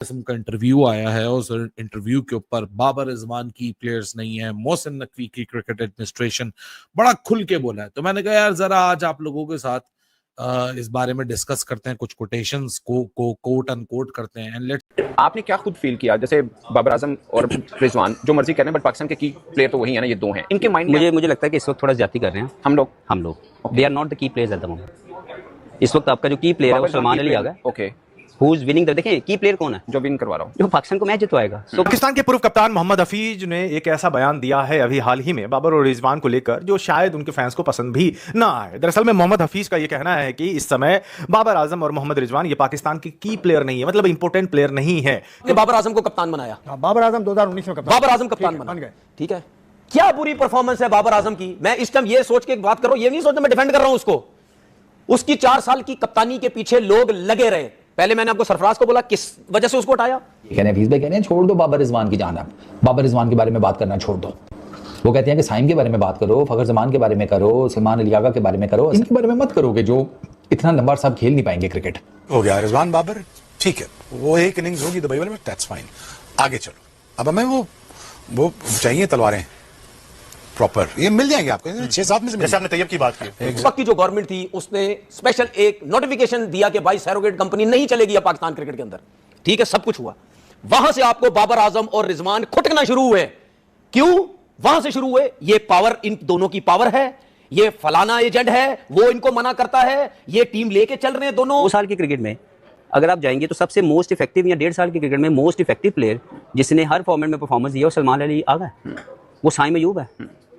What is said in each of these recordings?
किस्म का इंटरव्यू आया है, उस इंटरव्यू के ऊपर बाबर रिजवान की प्लेयर्स नहीं है, मोहसिन नकवी की क्रिकेट एडमिनिस्ट्रेशन बड़ा खुल के बोला है। तो मैंने कहा यार जरा आज आप लोगों के साथ इस बारे में डिस्कस करते हैं, कुछ कोटेशंस को कोट अनकोट करते हैं एंड लेट। आपने क्या खुद फील किया, जैसे बाबर आजम और रिजवान जो मर्जी कर रहे हैं, बट पाकिस्तान के की प्लेयर तो वही है ना, ये दो हैं, इनके माइंड में मुझे लगता है कि इस वक्त थोड़ा ज्यादा कर रहे हैं हम लोग they are not the key players at the moment. इस वक्त आपका जो की प्लेयर है वो सलमान अली आ गया। Okay, who is winning the, देखिए की प्लेयर कौन है जो विन करवा रहा हूँ, जो पाकिस्तान को मैच जितवाएगा। पाकिस्तान के पूर्व कप्तान मोहम्मद हफीज ने एक ऐसा बयान दिया है अभी हाल ही में बाबर और रिजवान को लेकर जो शायद उनके फैंस को पसंद भी ना आए। दरअसल में मोहम्मद हफीज का यह कहना है कि इस समय बाबर आजम और मोहम्मद रिजवान ये पाकिस्तान की प्लेयर नहीं है, मतलब इंपोर्टेंट प्लेयर नहीं है। कि बाबर आजम को कप्तान बनाया, बाबर आजम 2019 में बाबर आजम कप्तान बन गए, ठीक है। क्या बुरी परफॉर्मेंस है बाबर आजम की। मैं इस टाइम ये सोच के बात कर रहा हूं, ये नहीं सोचता मैं डिफेंड कर रहा हूं उसको। उसकी 4 साल की कप्तानी के पीछे लोग लगे रहे। पहले मैंने आपको सरफराज को बोला किस वजह से उसको हटाया, कहने हफीज भाई कहने हैं छोड़ दो बाबर रिजवान की जान, आप बाबर रिजवान के बारे में बात करना छोड़ दो। वो कहते हैं कि साइम के बारे में बात करो, फखर जमान के बारे में करो, सलमान अली आगा के बारे में करो, इनके बारे में मत करोगे जो इतना लंबा साहब खेल नहीं पाएंगे क्रिकेट। हो गया रिजवान बाबर, ठीक है, वो एक इनिंग्स होगी दुबई वाले में, दैट्स फाइन, आगे चलो। अब हमें वो चाहिए तलवारें प्रॉपर, ये मिल जाएंगे आपको 6-7 में से। जैसे आपने तैयब की बात की, उस वक्त की जो गवर्नमेंट थी उसने स्पेशल एक नोटिफिकेशन दिया कि भाई सैरोगेट कंपनी नहीं चलेगी अब पाकिस्तान क्रिकेट के अंदर, ठीक है। सब कुछ हुआ, वहां से आपको बाबर आजम और रिजवान खुटकना शुरू हुए। क्यों वहां से शुरू हुए? ये पावर, इन दोनों की पावर है, ये फलाना एजेंट है, वो इनको मना करता है, ये टीम लेके चल रहे हैं दोनों। 2 साल की क्रिकेट में अगर आप जाएंगे तो सबसे मोस्ट इफेक्टिव, या 1.5 साल की क्रिकेट में मोस्ट इफेक्टिव प्लेयर जिसने हर फॉर्मेट में परफॉर्मेंस दिया वो सलमान अली आ गए, वो साइम अयूब है,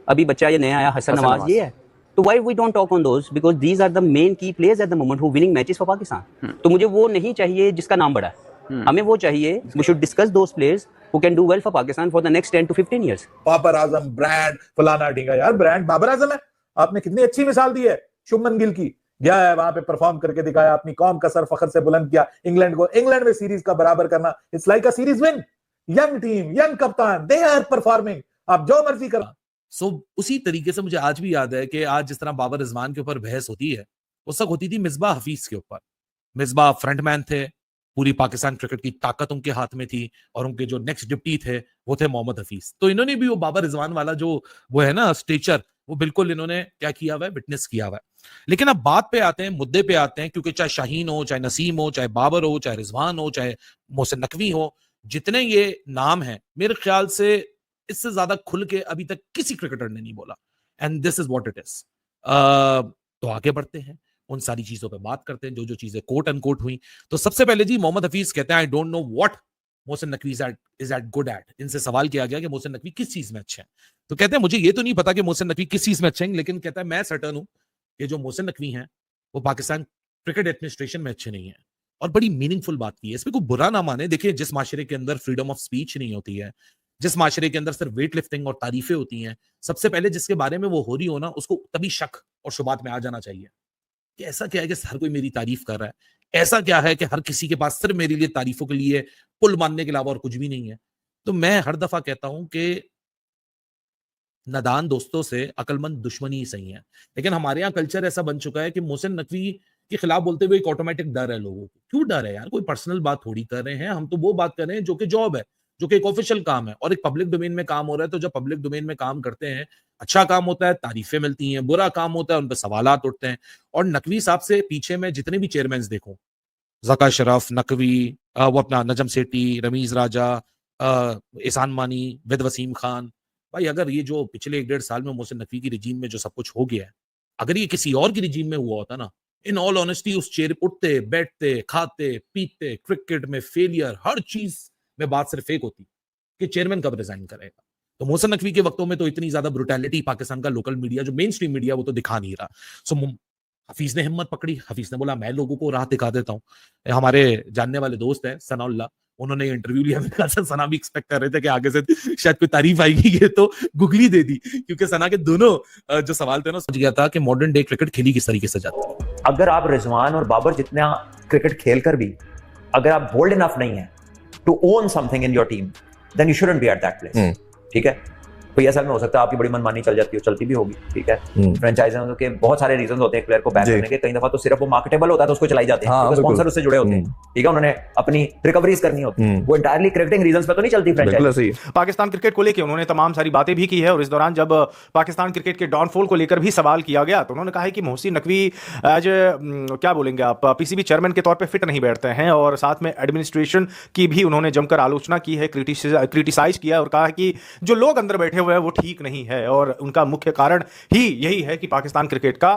अभी बच्चा ये नया आया हसन नवाज ये है। तो why we don't talk on those, because these are the main key players at the moment who winning matches for Pakistan. तो मुझे वो नहीं चाहिए जिसका नाम बड़ा है, हमें वो चाहिए, we should discuss those players who can do well for Pakistan for the next 10 to 15 years। Babar Azam brand फलाना ढींगा, यार ब्रांड बाबर आजम है। आपने कितनी अच्छी मिसाल दी है शुभमन गिल की, गया है वहां पे परफॉर्म करके दिखाया, अपनी कौम का सर फखर से बुलंद किया, इंग्लैंड को, इंग्लैंड में सीरीज का बराबर करना, it's like a series win. Young team, young कप्तान, दे आर परफॉर्मिंग, आप जो मर्जी करो। सो उसी तरीके से मुझे आज भी याद है कि आज जिस तरह बाबर रिजवान के ऊपर बहस होती है उस वक्त होती थी मिसबाह हफीज के ऊपर। मिसबाह फ्रंटमैन थे, पूरी पाकिस्तान क्रिकेट की ताकत उनके हाथ में थी, और उनके जो नेक्स्ट डिप्टी थे वो थे मोहम्मद हफीज। तो इन्होंने भी वो बाबर रिजवान वाला जो वो है ना स्टेचर, वो बिल्कुल इन्होंने क्या किया हुआ है, विटनेस किया हुआ है। लेकिन अब बात पे आते हैं, मुद्दे पे आते हैं, क्योंकि चाहे शाहीन हो, चाहे नसीम हो, चाहे बाबर हो, चाहे रिजवान हो, चाहे मोहसिन नकवी हो, जितने ये नाम हैं, मेरे ख्याल से इससे ज्यादा खुल के अभी तक किसी क्रिकेटर ने नहीं बोला। And this is what it is. तो आगे बढ़ते हैं, उन सारी चीजों पे बात करते हैं जो जो चीजें कोट अनकोट हुई। तो सबसे पहले जी मोहम्मद हफीज कहते हैं I don't know what Mohsin Naqvi is at good at. इनसे सवाल किया गया कि मोहसिन नकवी किस चीज में अच्छे हैं, तो कहते हैं मुझे ये तो नहीं पता कि मोहसिन नकवी किस चीज में अच्छे हैं, लेकिन कहता है मैं सर्टन हूं कि जो मोहसिन नकवी हैं वो पाकिस्तान क्रिकेट एडमिनिस्ट्रेशन में अच्छे नहीं है। और बड़ी मीनिंगफुल बात की है, इसमें कोई बुरा ना माने। देखिए, जिस माशरे के अंदर फ्रीडम ऑफ स्पीच नहीं होती है, जिस माशरे के अंदर सिर्फ वेट लिफ्टिंग और तारीफें होती हैं, सबसे पहले जिसके बारे में वो हो रही हो ना, उसको तभी शक और शुबात में आ जाना चाहिए कि ऐसा क्या है कि हर कोई मेरी तारीफ कर रहा है, ऐसा क्या है कि हर किसी के पास सिर्फ मेरे लिए तारीफों के लिए पुल मानने के अलावा और कुछ भी नहीं है। तो मैं हर दफा कहता हूं कि नादान दोस्तों से अकलमंद दुश्मनी ही सही है। लेकिन हमारे यहाँ कल्चर ऐसा बन चुका है कि मोहसिन नकवी के खिलाफ बोलते हुए एक ऑटोमेटिक डर है लोगों को। क्यों डर है यार? कोई पर्सनल बात थोड़ी कर रहे हैं, हम तो वो बात कर रहे हैं जो कि जॉब है, जो कि एक ऑफिशियल काम है, और एक पब्लिक डोमेन में काम हो रहा है। तो जब पब्लिक डोमेन में काम करते हैं, अच्छा काम होता है तारीफें मिलती हैं, बुरा काम होता है उन पर सवालात उठते हैं। और नकवी साहब से पीछे मैं जितने भी चेयरमैन देखूं, जका शरफ, नकवी, वो अपना नजम सेठी, रमीज राजा, एहसान मानी, विद वसीम खान, भाई अगर ये जो पिछले 1-1.5 साल में मोहसिन नकवी की रिजीम में जो सब कुछ हो गया है, अगर ये किसी और की रिजीम में हुआ होता ना, इन ऑल ऑनेस्टी उस चेयर उठते बैठते खाते पीते, क्रिकेट में फेलियर, हर चीज में बात सिर्फ एक होती कि चेयरमैन कब रिजाइन करेगा। तो मोहसिन नकवी के वक्तों में तो इतनी ज्यादा ब्रुटैलिटी पाकिस्तान का लोकल मीडिया, जो मेन स्ट्रीम मीडिया, वो तो दिखा नहीं रहा। सो हफीज ने हिम्मत पकड़ी, हफीज ने बोला मैं लोगों को राह दिखा देता हूँ। हमारे जानने वाले दोस्त हैं सनाउल्लाह, उन्होंने इंटरव्यू लिया, मेरे ख्याल से सना भी एक्सपेक्ट कर रहे थे कि आगे से शायद कोई तारीफ आएगी, ये तो गुगली दे दी, क्योंकि सना के दोनों जो सवाल थे ना, समझ गया था कि मॉडर्न डे क्रिकेट खेली किस तरीके से जाती है। अगर आप रिजवान और बाबर जितना क्रिकेट खेलकर भी अगर आप बोल्ड इनफ नहीं है to own something in your team, then you shouldn't be at that place, ठीक है। PSL में हो सकता है आपकी बड़ी मनमानी चल जाती हो, चलती भी होगी, ठीक है। फ्रेंचाइजों के बहुत सारे रीजन होते हैं प्लेयर को बैक करने के, कई दफा तो सिर्फ वो मार्केटेबल होता है तो उसको चलाई जाते हैं, क्योंकि स्पॉन्सर उससे जुड़े होते हैं, ठीक है, उन्होंने अपनी रिकवरीज करनी होती है, वो इंटायरली क्रिकेटिंग रीजंस पे तो नहीं चलती फ्रेंचाइज। पाकिस्तान क्रिकेट को लेकर उन्होंने तमाम सारी बातें भी की है, और इस दौरान जब पाकिस्तान क्रिकेट के डाउनफॉल को लेकर भी सवाल किया गया तो उन्होंने कहा है कि मोहसिन नकवी एज क्या बोलेंगे आप, PCB चेयरमैन के तौर पे फिट नहीं बैठते हैं, और साथ में एडमिनिस्ट्रेशन की भी उन्होंने जमकर आलोचना की है, क्रिटिसाइज किया है, और कहा कि जो लोग अंदर बैठे हुए हैं वो ठीक नहीं है, और उनका मुख्य कारण ही यही है कि पाकिस्तान क्रिकेट का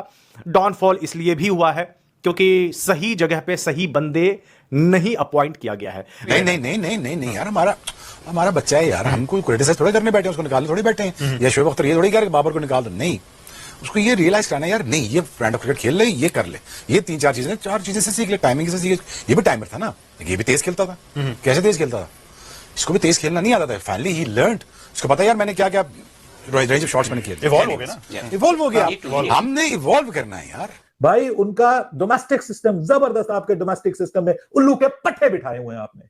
डाउनफॉल इसलिए भी हुआ है क्योंकि सही जगह पे सही बंदे नहीं अपॉइंट किया गया है। नहीं यार, हमारा बच्चा है यार, हम कोई क्रिटिसाइज थोड़ी करने बैठे हैं, उसको निकालने थोड़ी बैठे हैं, या शोएब अख्तर ये थोड़ी कह रहे बाबर को निकाल दो, नहीं, उसको ये रियलाइज करना है यार, नहीं ये ब्रांड ऑफ क्रिकेट खेल ले, ये कर ले, ये 3-4 चीजें, 4 चीजें से सीख ले, टाइमिंग से सीख, ये भी टाइमर था ना, ये भी तेज खेलता था, कैसे तेज खेलता था, इसको भी तेज खेलना नहीं आता था, फाइनली ही लर्नड, उसको पता है यार मैंने क्या क्या रेंज ऑफ शॉट्स मैंने किए, इवॉल्व हो गया ना, इवॉल्व हो गया, हमने इवॉल्व करना है यार भाई। उनका डोमेस्टिक सिस्टम जबरदस्त, आपके डोमेस्टिक सिस्टम में उल्लू के पट्टे बिठाए हुए हैं आपने,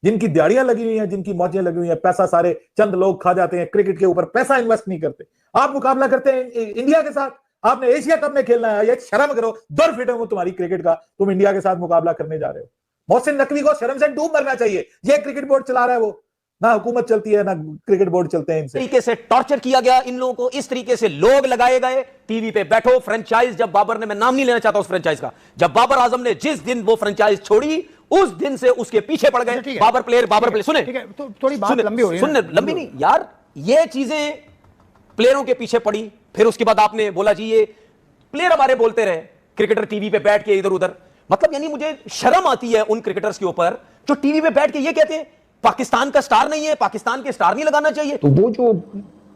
जिनकी दिहाड़ियां लगी हुई हैं, जिनकी मौजें लगी हुई हैं, पैसा सारे चंद लोग खा जाते हैं, क्रिकेट के ऊपर पैसा इन्वेस्ट नहीं करते। आप मुकाबला करते हैं इंडिया के साथ, आपने एशिया कप में खेलना है, ये शर्म करो, दर फिट हो तुम्हारी क्रिकेट का, तुम इंडिया के साथ मुकाबला करने जा रहे हो। मोहसिन नकवी को शर्म से डूब मरना चाहिए, ये क्रिकेट बोर्ड चला रहा है, वो ना हुकूमत चलती है ना क्रिकेट बोर्ड चलते हैं। इनसे तरीके से टॉर्चर किया गया इन लोगों को, इस तरीके से लोग लगाए गए, टीवी पे बैठो, फ्रेंचाइज जब बाबर ने, मैं नाम नहीं लेना चाहता उस फ्रेंचाइज का, जब बाबर आजम ने जिस दिन वो फ्रेंचाइज छोड़ी उस दिन से उसके पीछे पड़ गए बाबर प्लेयर। सुने, तो थोड़ी बात लंबी हो रही है, सुनने लंबी नहीं यार, ये चीजें प्लेयरों के पीछे पड़ी, फिर उसके बाद आपने बोला जी ये प्लेयर हमारे बोलते रहे, क्रिकेटर टीवी पे बैठ के इधर उधर, मतलब यानी मुझे शर्म आती है उन क्रिकेटर्स के ऊपर जो टीवी पे बैठ के ये कहते हैं पाकिस्तान का स्टार नहीं है, पाकिस्तान के स्टार नहीं लगाना चाहिए। तो वो जो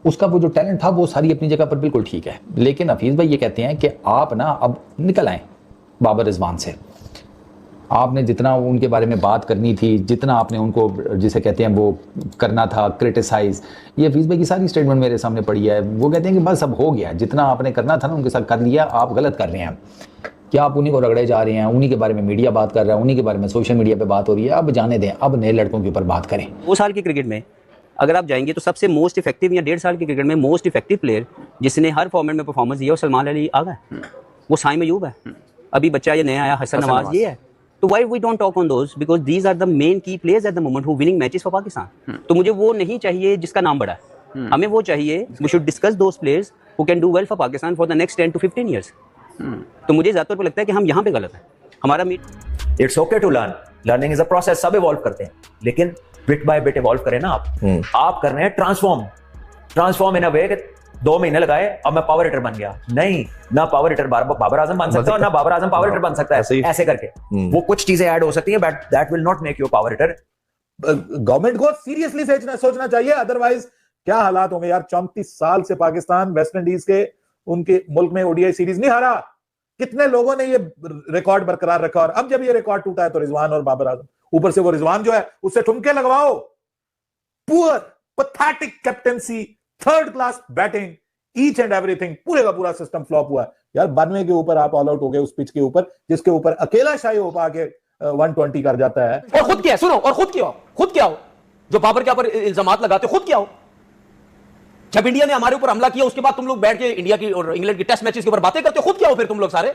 उसका वो जो टैलेंट था वो सारी अपनी जगह पर बिल्कुल ठीक है, लेकिन हफीज भाई ये कहते हैं कि आप ना अब निकल आए बाबर रिजवान से, आपने जितना उनके बारे में बात करनी थी, जितना आपने उनको जिसे कहते हैं वो करना था क्रिटिसाइज, ये हफीज भाई की सारी स्टेटमेंट मेरे सामने पड़ी है। वो कहते हैं कि बस अब हो गया, जितना आपने करना था ना उनके साथ कर लिया, आप गलत कर रहे हैं, क्या आप उन्हीं को रगड़े जा रहे हैं, उन्हीं के बारे में मीडिया बात कर रहा है, उन्हीं के बारे में सोशल मीडिया पे बात हो रही है, अब जाने दें, अब नए लड़कों के ऊपर बात करें। 2 साल की क्रिकेट में अगर आप जाएंगे तो सबसे मोस्ट इफेक्टिव, या 1.5 साल की क्रिकेट में मोस्ट इफेक्टिव प्लेयर जिसने हर फॉर्मेट में परफॉर्मेंस दिया वो सलमान अली आ गए, वो साइम अयूब है, अभी बच्चा ये नया आया हसन नवाज ये है। तो why we don't talk on those, because these are the main key players at the moment who winning matches for Pakistan. तो मुझे वो नहीं चाहिए जिसका नाम बड़ा है, हमें वो चाहिए, we should discuss those players who can do well for Pakistan for the next 10 to 15 years। तो मुझे ज्यादातर पर लगता है कि हम यहाँ पे गलत है। हमारा it's okay to learn, learning is a process, सब इवॉल्व करते हैं, लेकिन बिट बाय बिट इवॉल्व करें ना आप कर रहे हैं ट्रांसफॉर्म इन अ वे कि 2 महीने लगाए अब मैं पावर हिटर बन गया, नहीं, ना पावर हिटर बाबर आजम बन सकता है, ना बाबर आजम पावर हिटर बन सकता है, ऐसे करके वो कुछ चीजें ऐड हो सकती है, but that will not make you power hitter. Government को सीरियसली सोचना चाहिए, अदरवाइज क्या हालात होंगे यार। 34 साल से पाकिस्तान वेस्ट इंडीज के उनके मुल्क में ओडीआई सीरीज नहीं हारा, कितने लोगों ने ये रिकॉर्ड बरकरार रखा, और अब जब ये रिकॉर्ड टूटा है तो रिजवान और बाबर आजम, ऊपर से वो रिजवान जो है उससे ठुमके लगवाओ, poor pathetic captaincy, third class batting, each and everything, पूरे का पूरा सिस्टम फ्लॉप हुआ है यार। 92 के ऊपर आप ऑल आउट हो गए उस पिच के ऊपर जिसके ऊपर अकेला शाही हो पाके 120 कर जाता है। और खुद क्या, सुनो, और खुद क्या हो जो बाबर के ऊपर इल्जामात लगाते हो, खुद क्या हो। जब इंडिया ने हमारे ऊपर हमला किया उसके बाद तुम लोग बैठ के इंडिया की और इंग्लैंड की टेस्ट मैचेस के ऊपर बातें करते हो, खुद क्या हो फिर तुम लोग सारे।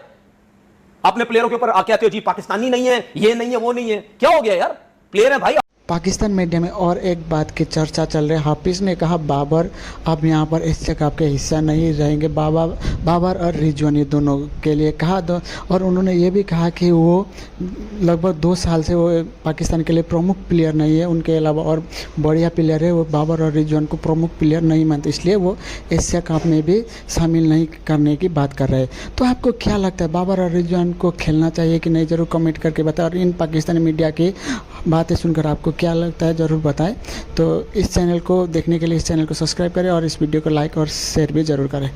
अपने प्लेयरों के ऊपर आके आते हो जी पाकिस्तानी नहीं है, ये नहीं है, वो नहीं है, क्या हो गया यार, प्लेयर है भाई। पाकिस्तान मीडिया में और एक बात की चर्चा चल रही है। हाफिज ने कहा बाबर अब यहाँ पर एशिया कप के हिस्सा नहीं रहेंगे, बाबर और रिजवान ये दोनों के लिए कहा दो, और उन्होंने ये भी कहा कि वो लगभग 2 साल से वो पाकिस्तान के लिए प्रमुख प्लेयर नहीं है, उनके अलावा और बढ़िया प्लेयर है, वो बाबर और रिजवान को प्रमुख प्लेयर नहीं मानते, इसलिए वो एशिया कप में भी शामिल नहीं करने की बात कर रहे हैं। तो आपको क्या लगता है, बाबर और रिजवान को खेलना चाहिए कि नहीं, ज़रूर कमेंट करके बताएं, और इन पाकिस्तानी मीडिया की बातें सुनकर आपको क्या लगता है ज़रूर बताएं। तो इस चैनल को देखने के लिए इस चैनल को सब्सक्राइब करें और इस वीडियो को लाइक और शेयर भी ज़रूर करें।